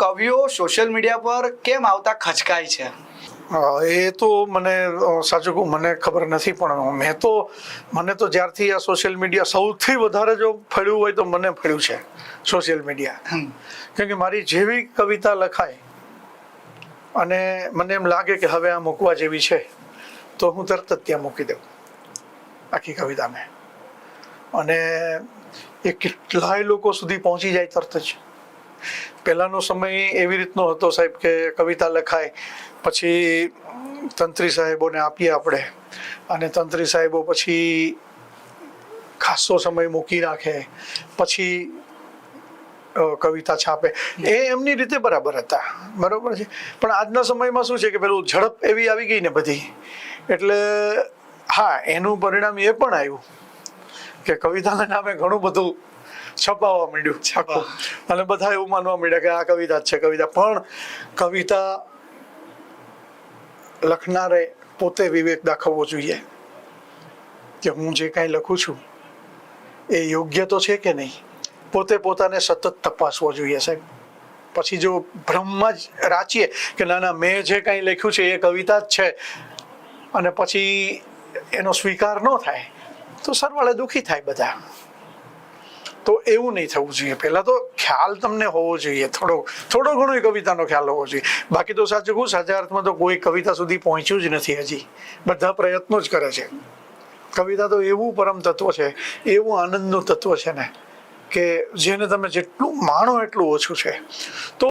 કવિઓ social media પર કેમ આવતા ખચકાય છે? એ તો મને સાચું કહું મને ખબર નથી, પણ મને તો જ્યારથી આ સોશિયલ મીડિયા સૌથી વધારે જો ફળ્યું હોય તો મને ફળ્યું છે સોશિયલ મીડિયા. કેમ કે મારી જેવી કવિતા લખાય અને મને એમ લાગે કે હવે આ મૂકવા જેવી છે તો હું તરત જ ત્યાં મૂકી દઉં આખી કવિતાને, અને એ કેટલાય લોકો સુધી પહોંચી જાય તરત જ. પહેલાંનો સમય એવી રીતનો હતો સાહેબ કે કવિતા લખાય પછી તંત્રી સાહેબોને આપીએ આપણે, અને તંત્રી સાહેબો પછી ખાસો સમય મૂકી રાખે, પછી કવિતા છાપે. એ એમની રીતે બરાબર હતા, બરાબર છે. પણ આજના સમયમાં શું છે કે પેલું ઝડપ એવી આવી ગઈ ને બધી, એટલે હા એનું પરિણામ એ પણ આવ્યું કે કવિતાના નામે ઘણું બધું છપાવવા માંડ્યું આખું, અને બધા એવું માનવા માંડ્યા કે આ કવિતા જ છે કવિતા. પણ કવિતા લખનારે પોતે વિવેક દાખવવો જોઈએ કે હું જે કાંઈ લખું છું એ યોગ્ય તો છે કે નહીં. પોતે પોતાને સતત તપાસવો જોઈએ સાહેબ. પછી જો ભ્રમમાં જ રાચીએ કે ના ના મેં જે કાંઈ લખ્યું છે એ કવિતા જ છે, અને પછી એનો સ્વીકાર ન થાય તો સરવાળે દુઃખી થાય બધા. તો એવું નહીં થવું જોઈએ. પહેલાં તો ખ્યાલ તમને હોવો જોઈએ, થોડો ઘણો કવિતાનો ખ્યાલ હોવો જોઈએ. બાકી તો સાચું કહું સાચા અર્થમાં તો કોઈ કવિતા સુધી પહોંચ્યું જ નથી હજી. બધા પ્રયત્નો જ કરે છે. કવિતા તો એવું પરમ તત્વ છે, એવું આનંદનું તત્વ છે ને કે જેને તમે જેટલું માણો એટલું ઓછું છે. તો